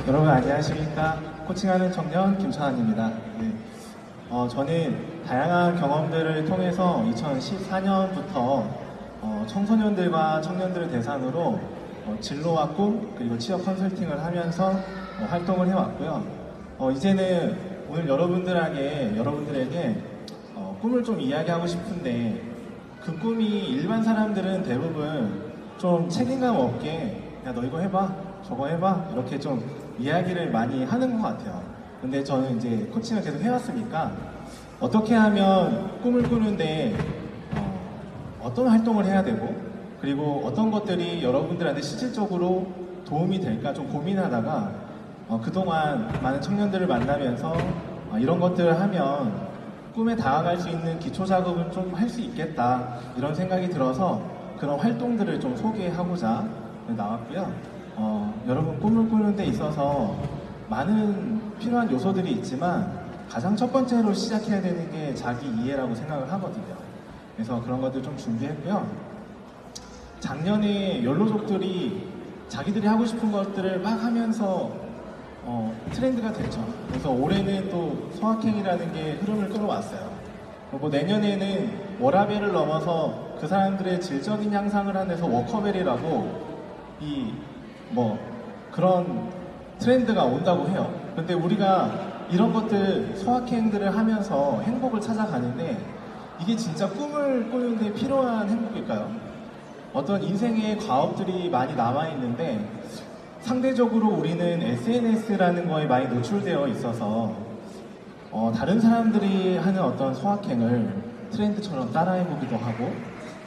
여러분 안녕하십니까? 코칭하는 청년 김찬환입니다. 네. 저는 다양한 경험들을 통해서 2014년부터 청소년들과 청년들을 대상으로 진로와 꿈 그리고 취업 컨설팅을 하면서 활동을 해왔고요. 이제는 오늘 여러분들에게 꿈을 좀 이야기하고 싶은데 그 꿈이 일반 사람들은 대부분 좀 책임감 없게 야 너 이거 해봐 저거 해봐 이렇게 좀 이야기를 많이 하는 것 같아요. 근데 저는 이제 코칭을 계속 해왔으니까 어떻게 하면 꿈을 꾸는데 어떤 활동을 해야 되고 그리고 어떤 것들이 여러분들한테 실질적으로 도움이 될까 좀 고민하다가 그동안 많은 청년들을 만나면서 이런 것들을 하면 꿈에 다가갈 수 있는 기초 작업은 좀 할 수 있겠다 이런 생각이 들어서 그런 활동들을 좀 소개하고자 나왔고요. 여러분 꿈을 꾸는 데 있어서 많은 필요한 요소들이 있지만 가장 첫 번째로 시작해야 되는 게 자기 이해라고 생각을 하거든요. 그래서 그런 것들 좀 준비했고요. 작년에 연로족들이 자기들이 하고 싶은 것들을 막 하면서 트렌드가 됐죠. 그래서 올해는 또 소확행이라는 게 흐름을 끌어왔어요. 그리고 내년에는 워라밸을 넘어서 그 사람들의 질적인 향상을 하면서 워커밸이라고 그런 트렌드가 온다고 해요. 근데 우리가 이런 것들 소확행들을 하면서 행복을 찾아가는데 이게 진짜 꿈을 꾸는데 필요한 행복일까요? 어떤 인생의 과업들이 많이 남아있는데 상대적으로 우리는 SNS라는 거에 많이 노출되어 있어서 다른 사람들이 하는 어떤 소확행을 트렌드처럼 따라해보기도 하고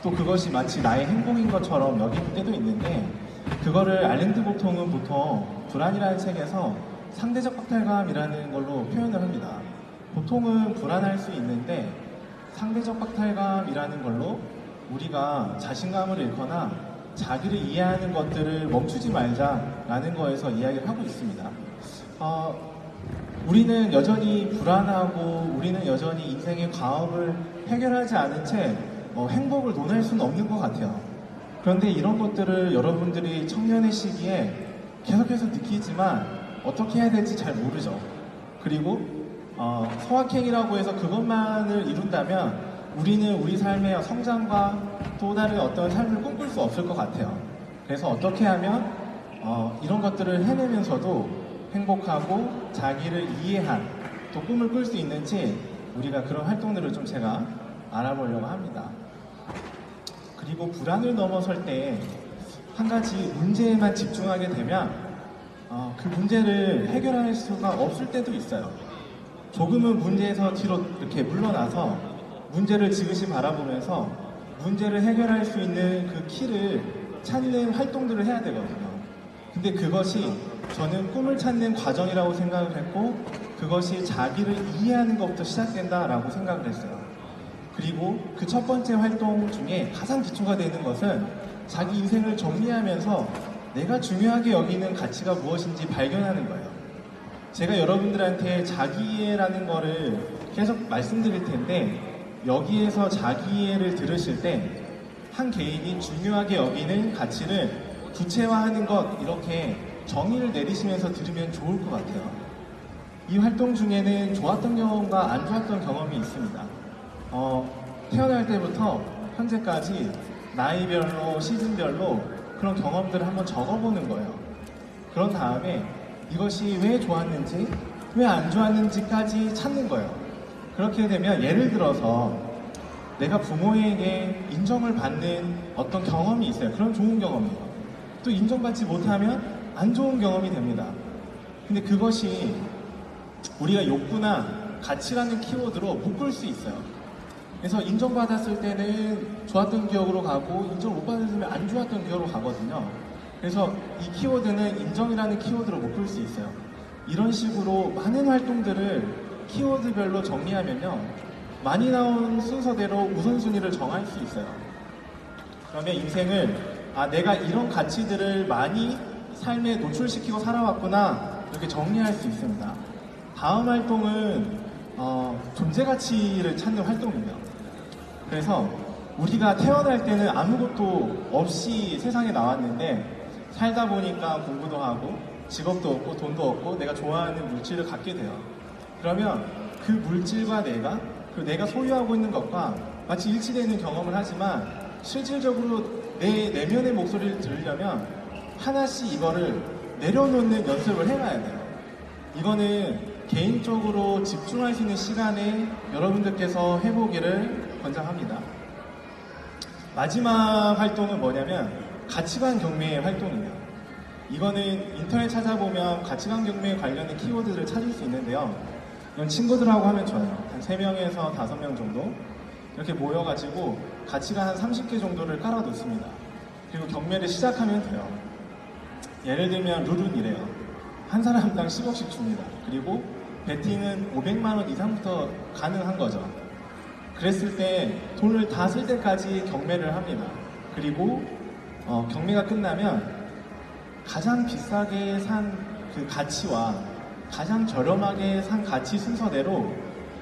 또 그것이 마치 나의 행복인 것처럼 여길 때도 있는데 그거를 알랭드 보통은 보통 불안이라는 책에서 상대적 박탈감이라는 걸로 표현을 합니다. 보통은 불안할 수 있는데 상대적 박탈감이라는 걸로 우리가 자신감을 잃거나 자기를 이해하는 것들을 멈추지 말자라는 거에서 이야기를 하고 있습니다. 우리는 여전히 불안하고 우리는 여전히 인생의 과업을 해결하지 않은 채 행복을 논할 수는 없는 것 같아요. 그런데 이런 것들을 여러분들이 청년의 시기에 계속해서 느끼지만 어떻게 해야 될지 잘 모르죠. 그리고 소확행이라고 해서 그것만을 이룬다면 우리는 우리 삶의 성장과 또 다른 어떤 삶을 꿈꿀 수 없을 것 같아요. 그래서 어떻게 하면 이런 것들을 해내면서도 행복하고 자기를 이해한 또 꿈을 꿀 수 있는지 우리가 그런 활동들을 좀 제가 알아보려고 합니다. 그리고 불안을 넘어설 때 한 가지 문제에만 집중하게 되면 그 문제를 해결할 수가 없을 때도 있어요. 조금은 문제에서 뒤로 이렇게 물러나서 문제를 지그시 바라보면서 문제를 해결할 수 있는 그 키를 찾는 활동들을 해야 되거든요. 근데 그것이 저는 꿈을 찾는 과정이라고 생각을 했고 그것이 자기를 이해하는 것부터 시작된다라고 생각을 했어요. 그리고 그 첫 번째 활동 중에 가장 기초가 되는 것은 자기 인생을 정리하면서 내가 중요하게 여기는 가치가 무엇인지 발견하는 거예요. 제가 여러분들한테 자기이해라는 거를 계속 말씀드릴 텐데 여기에서 자기이해를 들으실 때 한 개인이 중요하게 여기는 가치를 구체화하는 것 이렇게 정의를 내리시면서 들으면 좋을 것 같아요. 이 활동 중에는 좋았던 경험과 안 좋았던 경험이 있습니다. 태어날 때부터 현재까지 나이별로 시즌별로 그런 경험들을 한번 적어보는 거예요. 그런 다음에 이것이 왜 좋았는지 왜 안 좋았는지까지 찾는 거예요. 그렇게 되면 예를 들어서 내가 부모에게 인정을 받는 어떤 경험이 있어요. 그런 좋은 경험이에요. 또 인정받지 못하면 안 좋은 경험이 됩니다. 근데 그것이 우리가 욕구나 가치라는 키워드로 묶을 수 있어요. 그래서 인정받았을 때는 좋았던 기억으로 가고 인정을 못 받았으면 안 좋았던 기억으로 가거든요. 그래서 이 키워드는 인정이라는 키워드로 묶을 수 있어요. 이런 식으로 많은 활동들을 키워드별로 정리하면요. 많이 나온 순서대로 우선순위를 정할 수 있어요. 그러면 인생을 내가 이런 가치들을 많이 삶에 노출시키고 살아왔구나 이렇게 정리할 수 있습니다. 다음 활동은 존재 가치를 찾는 활동입니다. 그래서 우리가 태어날 때는 아무것도 없이 세상에 나왔는데 살다 보니까 공부도 하고 직업도 없고 돈도 없고 내가 좋아하는 물질을 갖게 돼요. 그러면 그 물질과 내가, 그리고 내가 소유하고 있는 것과 마치 일치되는 경험을 하지만 실질적으로 내 내면의 목소리를 들으려면 하나씩 이거를 내려놓는 연습을 해봐야 돼요. 이거는 개인적으로 집중할 수 있는 시간에 여러분들께서 해보기를 권장합니다. 마지막 활동은 뭐냐면 가치관 경매 활동이에요. 이거는 인터넷 찾아보면 가치관 경매 관련된 키워드를 찾을 수 있는데요. 이건 친구들하고 하면 좋아요. 한 3명에서 5명 정도 이렇게 모여가지고 가치관 한 30개 정도를 깔아놓습니다. 그리고 경매를 시작하면 돼요. 예를 들면 룰은 이래요. 한 사람당 10억씩 줍니다. 그리고 베팅은 500만 원 이상부터 가능한 거죠. 그랬을 때 돈을 다 쓸 때까지 경매를 합니다. 그리고 경매가 끝나면 가장 비싸게 산 그 가치와 가장 저렴하게 산 가치 순서대로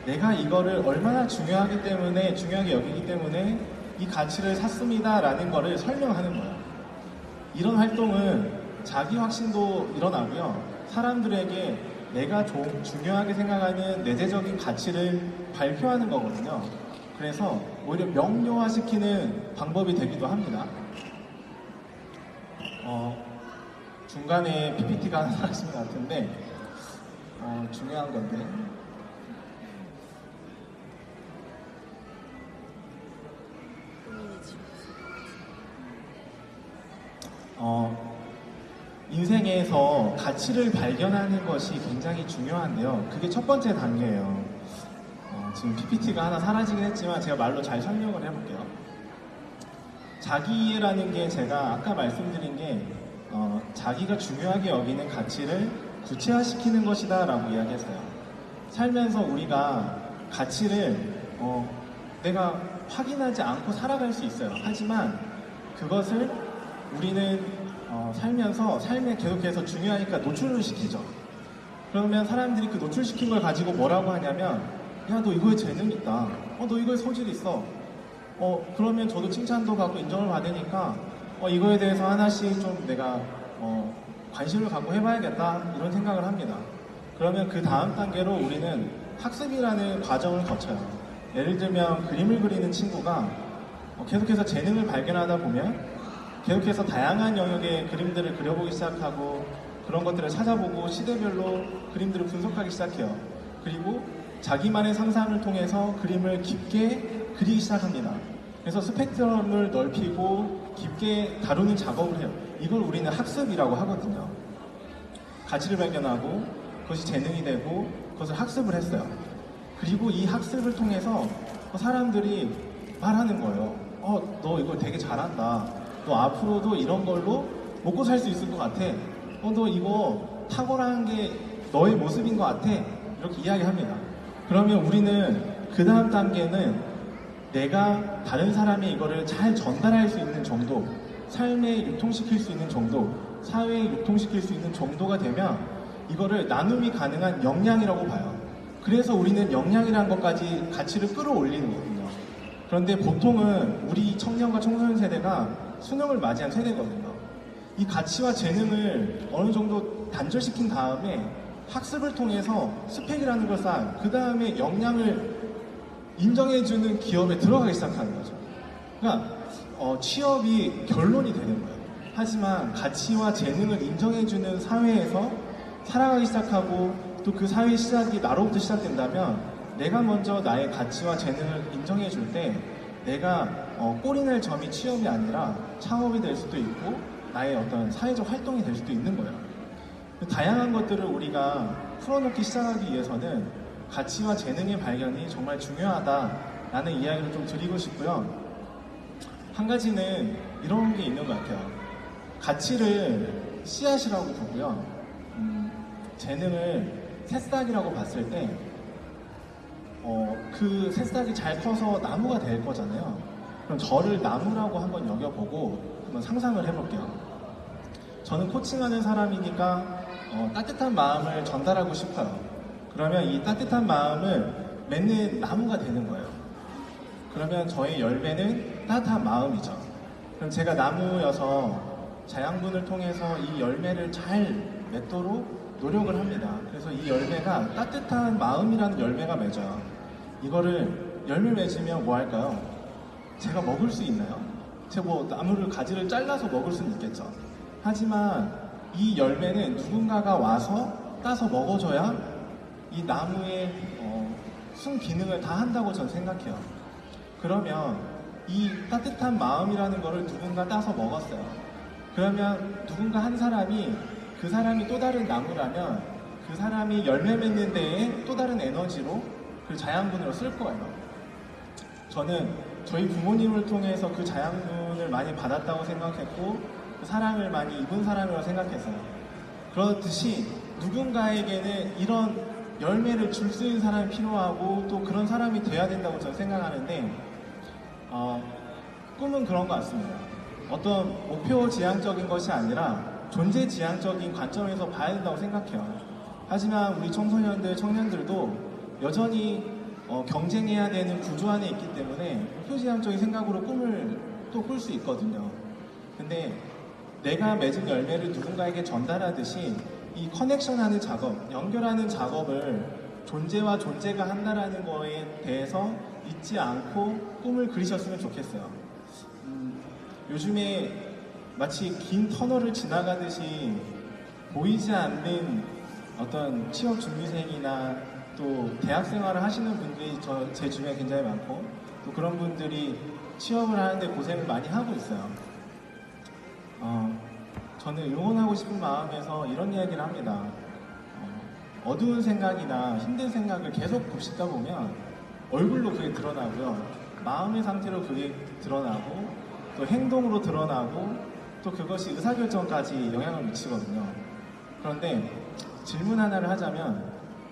내가 이거를 얼마나 중요하게 여기기 때문에 이 가치를 샀습니다 라는 거를 설명하는 거예요. 이런 활동은 자기 확신도 일어나고요. 사람들에게 내가 중요하게 생각하는 내재적인 가치를 발표하는 거거든요. 그래서 오히려 명료화시키는 방법이 되기도 합니다. 중간에 PPT가 하나 나왔으면 같은데 중요한 건데 인생에서 가치를 발견하는 것이 굉장히 중요한데요. 그게 첫 번째 단계예요. 지금 PPT가 하나 사라지긴 했지만 제가 말로 잘 설명을 해볼게요. 자기이해라는 게 제가 아까 말씀드린 게 자기가 중요하게 여기는 가치를 구체화시키는 것이다 라고 이야기했어요. 살면서 우리가 가치를 내가 확인하지 않고 살아갈 수 있어요. 하지만 그것을 우리는 살면서 삶에 계속해서 중요하니까 노출을 시키죠. 그러면 사람들이 그 노출시킨 걸 가지고 뭐라고 하냐면 야, 너 이거에 재능 있다. 너 이거에 소질 있어. 그러면 저도 칭찬도 받고 인정을 받으니까 이거에 대해서 하나씩 좀 내가 관심을 갖고 해봐야겠다 이런 생각을 합니다. 그러면 그 다음 단계로 우리는 학습이라는 과정을 거쳐요. 예를 들면 그림을 그리는 친구가 계속해서 재능을 발견하다 보면 계속해서 다양한 영역의 그림들을 그려보기 시작하고 그런 것들을 찾아보고 시대별로 그림들을 분석하기 시작해요. 그리고 자기만의 상상을 통해서 그림을 깊게 그리기 시작합니다. 그래서 스펙트럼을 넓히고 깊게 다루는 작업을 해요. 이걸 우리는 학습이라고 하거든요. 가치를 발견하고 그것이 재능이 되고 그것을 학습을 했어요. 그리고 이 학습을 통해서 사람들이 말하는 거예요. 너 이거 되게 잘한다. 너 앞으로도 이런 걸로 먹고 살 수 있을 것 같아. 너 이거 탁월한 게 너의 모습인 것 같아. 이렇게 이야기합니다. 그러면 우리는 그 다음 단계는 내가 다른 사람이 이거를 잘 전달할 수 있는 정도, 삶에 유통시킬 수 있는 정도, 사회에 유통시킬 수 있는 정도가 되면 이거를 나눔이 가능한 역량이라고 봐요. 그래서 우리는 역량이라는 것까지 가치를 끌어올리는 거거든요. 그런데 보통은 우리 청년과 청소년 세대가 수능을 맞이한 세대거든요. 이 가치와 재능을 어느 정도 단절시킨 다음에 학습을 통해서 스펙이라는 걸 쌓은 그 다음에 역량을 인정해주는 기업에 들어가기 시작하는 거죠. 그러니까 취업이 결론이 되는 거예요. 하지만 가치와 재능을 인정해주는 사회에서 살아가기 시작하고 또 그 사회의 시작이 나로부터 시작된다면 내가 먼저 나의 가치와 재능을 인정해줄 때 내가 꼬리낼 점이 취업이 아니라 창업이 될 수도 있고 나의 어떤 사회적 활동이 될 수도 있는 거예요. 다양한 것들을 우리가 풀어놓기 시작하기 위해서는 가치와 재능의 발견이 정말 중요하다라는 이야기를 좀 드리고 싶고요. 한 가지는 이런 게 있는 것 같아요. 가치를 씨앗이라고 보고요. 재능을 새싹이라고 봤을 때 그 새싹이 잘 커서 나무가 될 거잖아요. 그럼 저를 나무라고 한번 여겨보고 한번 상상을 해볼게요. 저는 코칭하는 사람이니까 따뜻한 마음을 전달하고 싶어요. 그러면 이 따뜻한 마음을 맺는 나무가 되는 거예요. 그러면 저의 열매는 따뜻한 마음이죠. 그럼 제가 나무여서 자양분을 통해서 이 열매를 잘 맺도록 노력을 합니다. 그래서 이 열매가 따뜻한 마음이라는 열매가 맺어요. 이거를 열매 맺으면 뭐 할까요? 제가 먹을 수 있나요? 제가 뭐 나무를 가지를 잘라서 먹을 수는 있겠죠. 하지만 이 열매는 누군가가 와서 따서 먹어줘야 이 나무의 순 기능을 다 한다고 저는 생각해요. 그러면 이 따뜻한 마음이라는 거를 누군가 따서 먹었어요. 그러면 누군가 한 사람이 그 사람이 또 다른 나무라면 그 사람이 열매 맺는 데에 또 다른 에너지로 그 자양분으로 쓸 거예요. 저는 저희 부모님을 통해서 그 자양분을 많이 받았다고 생각했고 사랑을 많이 입은 사람이라고 생각했어요. 그렇듯이 누군가에게는 이런 열매를 줄 수 있는 사람이 필요하고 또 그런 사람이 돼야 된다고 저는 생각하는데 꿈은 그런 것 같습니다. 어떤 목표 지향적인 것이 아니라 존재 지향적인 관점에서 봐야 된다고 생각해요. 하지만 우리 청소년들, 청년들도 여전히 경쟁해야 되는 구조 안에 있기 때문에 목표 지향적인 생각으로 꿈을 또 꿀 수 있거든요. 근데 내가 맺은 열매를 누군가에게 전달하듯이 이 커넥션하는 작업, 연결하는 작업을 존재와 존재가 한다라는 거에 대해서 잊지 않고 꿈을 그리셨으면 좋겠어요. 요즘에 마치 긴 터널을 지나가듯이 보이지 않는 어떤 취업 준비생이나 또 대학 생활을 하시는 분들이 제 주변에 굉장히 많고 또 그런 분들이 취업을 하는데 고생을 많이 하고 있어요. 저는 응원하고 싶은 마음에서 이런 이야기를 합니다. 어두운 생각이나 힘든 생각을 계속 곱씹다 보면 얼굴로 그게 드러나고요. 마음의 상태로 그게 드러나고 또 행동으로 드러나고 또 그것이 의사결정까지 영향을 미치거든요. 그런데 질문 하나를 하자면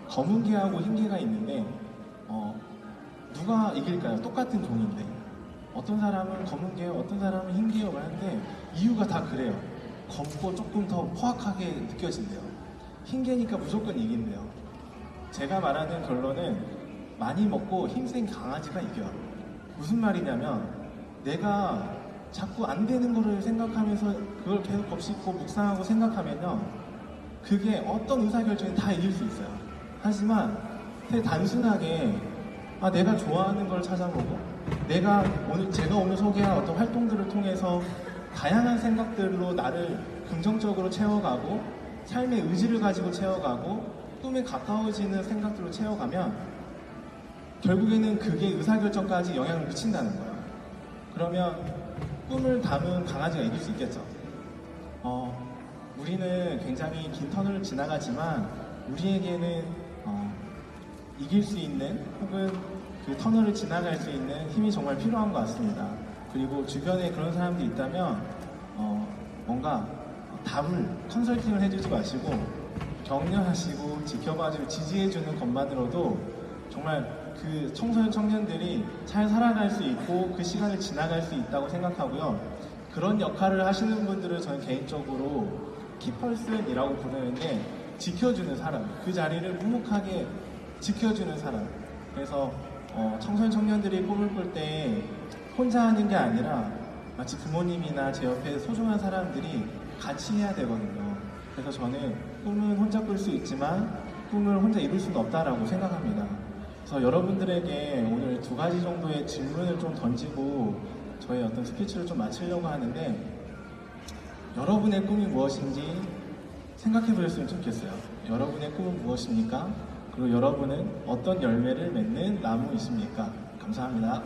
검은 개하고 흰 개가 있는데 누가 이길까요? 똑같은 종인데 어떤 사람은 검은 개요, 어떤 사람은 흰 개요 하는데 이유가 다 그래요. 검고 조금 더 포악하게 느껴진대요. 흰 개니까 무조건 이긴대요. 제가 말하는 결론은 많이 먹고 힘센 강아지가 이겨요. 무슨 말이냐면 내가 자꾸 안 되는 거를 생각하면서 그걸 계속 곱씹고 묵상하고 생각하면요 그게 어떤 의사결정이 다 이길 수 있어요. 하지만 되게 단순하게 내가 좋아하는 걸 찾아보고 제가 오늘 소개한 어떤 활동들을 통해서 다양한 생각들로 나를 긍정적으로 채워가고 삶의 의지를 가지고 채워가고 꿈에 가까워지는 생각들로 채워가면 결국에는 그게 의사결정까지 영향을 미친다는 거예요. 그러면 꿈을 담은 강아지가 이길 수 있겠죠. 우리는 굉장히 긴 터널을 지나가지만 우리에게는 이길 수 있는 혹은 그 터널을 지나갈 수 있는 힘이 정말 필요한 것 같습니다. 그리고 주변에 그런 사람들이 있다면 뭔가 답을 컨설팅을 해주지 마시고 격려하시고 지켜봐주고 지지해주는 것만으로도 정말 그 청소년 청년들이 잘 살아갈 수 있고 그 시간을 지나갈 수 있다고 생각하고요. 그런 역할을 하시는 분들을 저는 개인적으로 키펄슨이라고 부르는데 지켜주는 사람, 그 자리를 묵묵하게 지켜주는 사람. 그래서 청소년 청년들이 꿈을 꿀 때 혼자 하는 게 아니라 마치 부모님이나 제 옆에 소중한 사람들이 같이 해야 되거든요. 그래서 저는 꿈은 혼자 꿀 수 있지만 꿈을 혼자 이룰 수는 없다라고 생각합니다. 그래서 여러분들에게 오늘 2가지 정도의 질문을 좀 던지고 저의 어떤 스피치를 좀 마치려고 하는데 여러분의 꿈이 무엇인지 생각해 보셨으면 좋겠어요. 여러분의 꿈은 무엇입니까? 그리고 여러분은 어떤 열매를 맺는 나무이십니까? 감사합니다.